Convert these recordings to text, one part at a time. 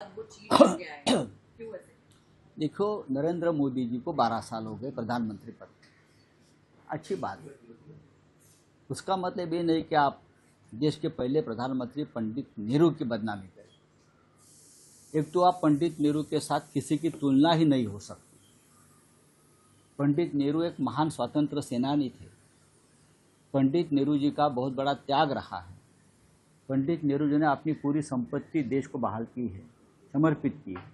वो चीज हो गया है, क्यों ऐसे? देखो, नरेंद्र मोदी जी को 12 साल हो गए प्रधानमंत्री पद पे। अच्छी बात है। उसका मतलब ये नहीं कि आप देश के पहले प्रधानमंत्री पंडित नेहरू की बदनामी करें। एक तो आप पंडित नेहरू के साथ किसी की तुलना ही नहीं हो सकती। पंडित नेहरू एक महान स्वतंत्र सेनानी थे। पंडित नेहरू जी का बहुत बड़ा त्याग रहा है। पंडित नेहरू जी ने अपनी पूरी संपत्ति देश को बहाल की है, समर्पित की है।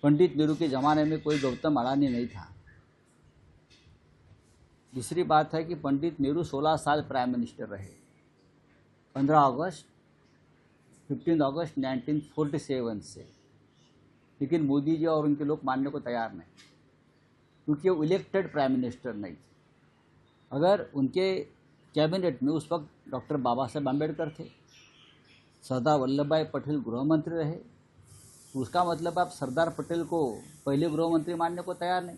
पंडित नेहरू के ज़माने में कोई गौतम अडानी नहीं था। दूसरी बात है कि पंडित नेहरू 16 साल प्राइम मिनिस्टर रहे। 15 अगस्त 1947 से। लेकिन मोदी जी और उनके लोग मानने को तैयार नहीं, क्योंकि वो इलेक्टेड प्राइम मिनिस्टर नहीं थे। अगर उनके कैबिनेट में उस वक्त डॉक्टर बाबा साहेब आम्बेडकर थे, सरदार वल्लभ भाई पटेल गृह मंत्री रहे, तो उसका मतलब आप सरदार पटेल को पहले गृह मंत्री मानने को तैयार नहीं।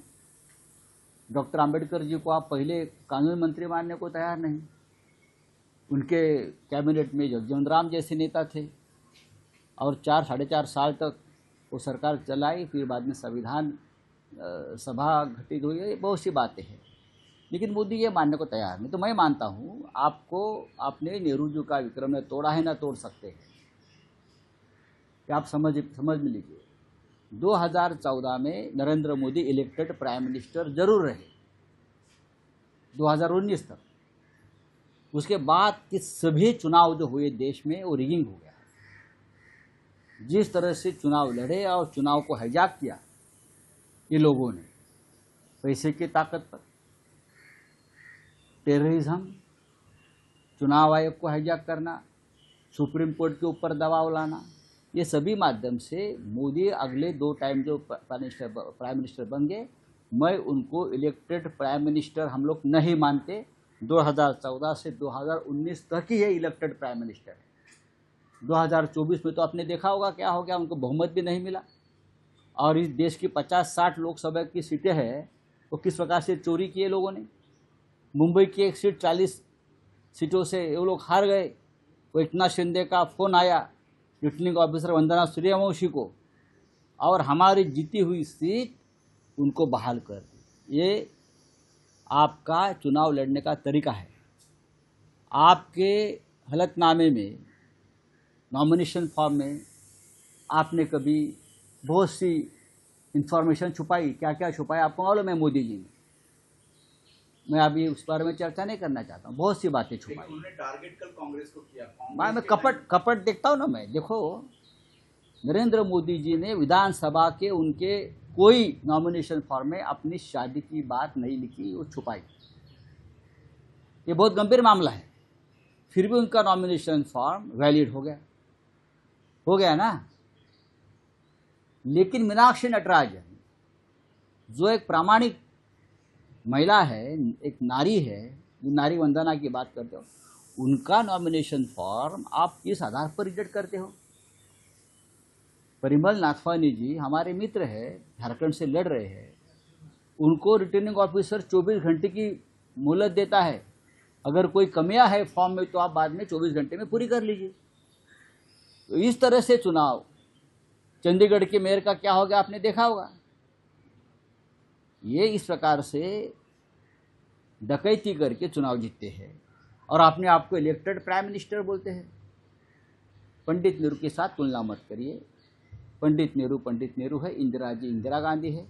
डॉक्टर आम्बेडकर जी को आप पहले कानून मंत्री मानने को तैयार नहीं। उनके कैबिनेट में जगजीवन राम जैसे नेता थे और 4-4.5 साल तक वो सरकार चलाई। फिर बाद में संविधान सभा घटित हुई है, बहुत सी बातें हैं। लेकिन मोदी ये मानने को तैयार नहीं। तो मैं मानता हूँ आपने नेहरू जी का विक्रम ने तोड़ा है, ना तोड़ सकते हैं। कि आप समझ में लीजिए, 2014 में Narendra Modi elected prime minister जरूर रहे, 2019 तक। उसके बाद के सभी चुनाव जो हुए देश में वो रिगिंग हो गया। जिस तरह से चुनाव लड़े और चुनाव को हाईजैक किया ये लोगों ने, पैसे की ताकत पर, टेररिज्म, चुनाव आयोग को हाईजैक करना, सुप्रीम कोर्ट के ऊपर दबाव लाना, ये सभी माध्यम से मोदी अगले 2 टाइम जो प्राइम मिनिस्टर बन गए, मैं उनको इलेक्टेड प्राइम मिनिस्टर हम लोग नहीं मानते। 2014 से 2019 तक ही ये इलेक्टेड प्राइम मिनिस्टर है। 2024 में तो आपने देखा होगा क्या हो गया, उनको बहुमत भी नहीं मिला। और इस देश की 50-60 लोकसभा की सीटें हैं, वो किस प्रकार से चोरी किए लोगों ने। मुंबई की एक सीट 40 सीटों से वो लोग हार गए। वो एकनाथ शिंदे का फ़ोन आया रिटर्निंग ऑफिसर वंदना सूर्यवंशी को, और हमारी जीती हुई सीट उनको बहाल कर दी। ये आपका चुनाव लड़ने का तरीका है। आपके हलफनामे में, नॉमिनेशन फॉर्म में आपने कभी बहुत सी इंफॉर्मेशन छुपाई। क्या क्या छुपाया आपको मालूम है मोदी जी ने। मैं अभी उस बारे में चर्चा नहीं करना चाहता हूँ। बहुत सी बातें छुपाई। उन्होंने टारगेट कल कांग्रेस को किया। मैं कपट देखता हूँ ना। मैं देखो, नरेंद्र मोदी जी ने विधानसभा के उनके कोई नॉमिनेशन फॉर्म में अपनी शादी की बात नहीं लिखी, वो छुपाई। ये बहुत गंभीर मामला है। फिर भी उनका नॉमिनेशन फॉर्म वैलिड हो गया ना। लेकिन मीनाक्षी नटराजन जो एक प्रामाणिक महिला है, एक नारी है, जो नारी वंदना की बात करते हो, उनका नॉमिनेशन फॉर्म आप किस आधार पर रिजेक्ट करते हो? परिमल नाथवानी जी हमारे मित्र है, झारखंड से लड़ रहे हैं। उनको रिटर्निंग ऑफिसर 24 घंटे की मोहलत देता है। अगर कोई कमियां है फॉर्म में तो आप बाद में 24 घंटे में पूरी कर लीजिए। तो इस तरह से चुनाव, चंडीगढ़ के मेयर का क्या हो गया आपने देखा होगा। ये इस प्रकार से डकैती करके चुनाव जीतते हैं और अपने आप को इलेक्टेड प्राइम मिनिस्टर बोलते हैं। पंडित नेहरू के साथ तुलना मत करिए। पंडित नेहरू है, इंदिरा जी इंदिरा गांधी है,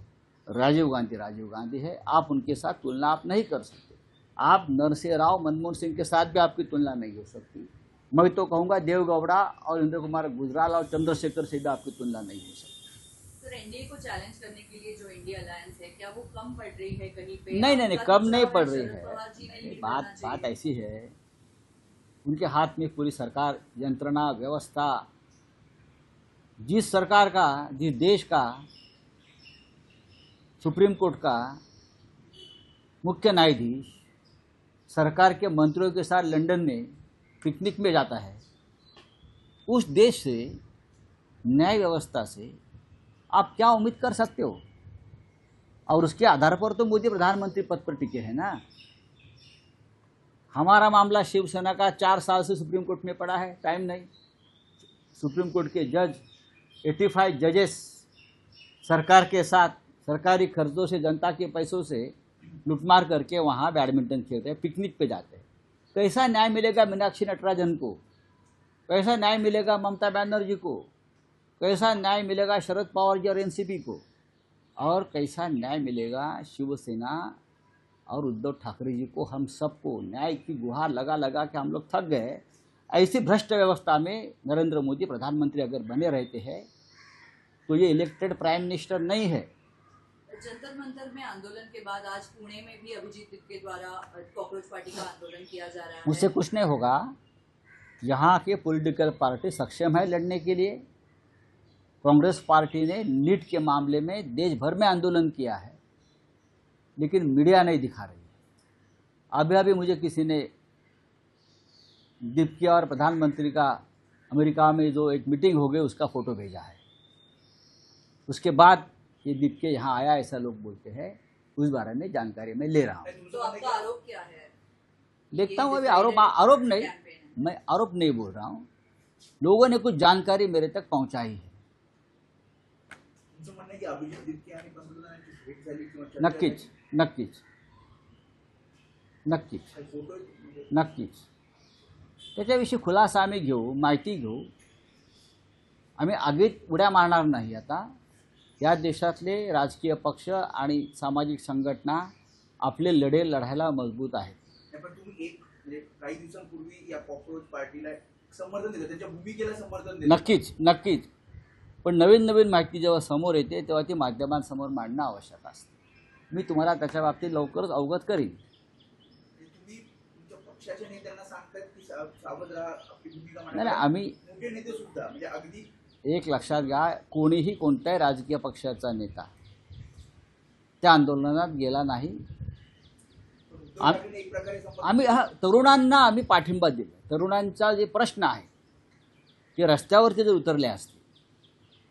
राजीव गांधी है। आप उनके साथ तुलना आप नहीं कर सकते। आप नरसिंह राव, मनमोहन सिंह के साथ भी आपकी तुलना नहीं हो सकती। मैं तो कहूँगा देवगौड़ा और इंद्र कुमार गुजराल और चंद्रशेखर से भी आपकी तुलना नहीं हो सकती। तो एनडीए को चैलेंज करने के लिए जो इंडिया अलायंस है, क्या वो कम पड़ रही है कहीं पे? नहीं, कम नहीं पड़ रही है। बात ऐसी है, उनके हाथ में पूरी सरकार, यंत्रणा, व्यवस्था। जिस सरकार का, जिस देश का सुप्रीम कोर्ट का मुख्य न्यायाधीश सरकार के मंत्रियों के साथ लंदन में पिकनिक में जाता है, उस देश से, न्याय व्यवस्था से आप क्या उम्मीद कर सकते हो? और उसके आधार पर तो मोदी प्रधानमंत्री पद पर टिके हैं ना। हमारा मामला शिवसेना का 4 साल से सुप्रीम कोर्ट में पड़ा है, टाइम नहीं। सुप्रीम कोर्ट के जज 85 जजेस सरकार के साथ सरकारी खर्चों से जनता के पैसों से लूटमार करके वहाँ बैडमिंटन खेलते हैं, पिकनिक पे जाते हैं। कैसा न्याय मिलेगा मीनाक्षी नटराजन को? कैसा न्याय मिलेगा ममता बनर्जी को? कैसा न्याय मिलेगा शरद पवार जी और एनसीपी को? और कैसा न्याय मिलेगा शिवसेना और उद्धव ठाकरे जी को? हम सबको न्याय की गुहार लगा लगा के हम लोग थक गए। ऐसी भ्रष्ट व्यवस्था में नरेंद्र मोदी प्रधानमंत्री अगर बने रहते हैं तो ये इलेक्टेड प्राइम मिनिस्टर नहीं है। जंतर मंतर में आंदोलन के बाद आज पुणे में भी अभिजीत के द्वारा कॉकरोच पार्टी का आंदोलन किया जा रहा है। मुझसे कुछ नहीं होगा। यहाँ के पॉलिटिकल पार्टी सक्षम है लड़ने के लिए। कांग्रेस पार्टी ने नीट के मामले में देश भर में आंदोलन किया है, लेकिन मीडिया नहीं दिखा रही है। अभी अभी मुझे किसी ने दीपकी और प्रधानमंत्री का अमेरिका में जो एक मीटिंग हो गई उसका फ़ोटो भेजा है। उसके बाद ये दीपके यहाँ आया ऐसा लोग बोलते हैं, उस बारे में जानकारी मैं ले रहा हूँ। तो आपका आरोप क्या है? देखता हूँ अभी आरोप नहीं, मैं आरोप नहीं बोल रहा हूँ। लोगों ने कुछ जानकारी मेरे तक पहुँचाई है। नक्कीच नक्कीच नक्कीच नक्कीच त्याच्याविषयी खुलासा आम्ही घेऊ, माहिती घेऊ। आम्ही आगीत उड्या मारणार नाही। आता या देशातले राजकीय पक्ष आणि सामाजिक संघटना आपले लढे लढायला मजबूत आहेत। पण तुम्ही एक म्हणजे काही दिवसांपूर्वी या कॉकरोच पार्टीला समर्थन दिलं, त्यांच्या भूमिकेला समर्थन दिलं। नक्कीच नक्कीच, पण नवीन नवीन माहिती जेव्हा समोर येते तेव्हा ती माध्यमांसमोर मांडणं आवश्यक असते। मी तुम्हाला त्याच्या बाबतीत लवकरच अवगत करीन। तुम्ही तुमच्या पक्षाच्या नेत्यांना सांगतायत की सावध राहा, आपली भूमिका नाही मांडा। आम्ही मोठे नेते सुद्धा म्हणजे अगदी एक लक्षात घ्या, कोणीही कोणत्याही राजकीय पक्षाचा नेता त्या आंदोलनात गेला नाही। आम्ही तरुणांना आम्ही पाठिंबा दिला। तरुणांचा जे प्रश्न आहे ते रस्त्यावरती जर उतरले असते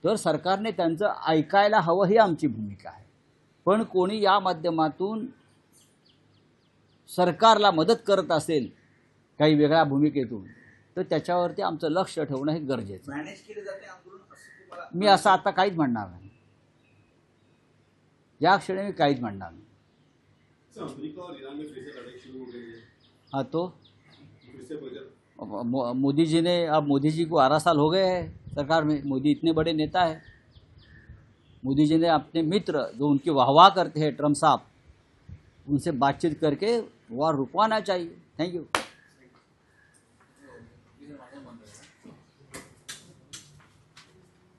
तर सरकारने त्यांचं ऐकायला हवं, ही आमची भूमिका आहे। पण कोणी या माध्यमातून सरकारला मदत करत असेल काही वेगळ्या भूमिकेतून तर त्याच्यावरती आमचं लक्ष ठेवणं हे गरजेचं आहे। मॅनेज केले जाते आंदोलन असं तुम्हाला? मी असं आता काहीच म्हणणार नाही। या क्षणी मी काहीच म्हणणार नाही। हाँ तो मोदी जी ने, अब मोदी जी को 12 साल हो गए हैं सरकार में। मोदी इतने बड़े नेता है। मोदी जी ने अपने मित्र जो उनकी वाहवाह करते हैं ट्रम्प साहब, उनसे बातचीत करके वार रुकवाना चाहिए। Thank you.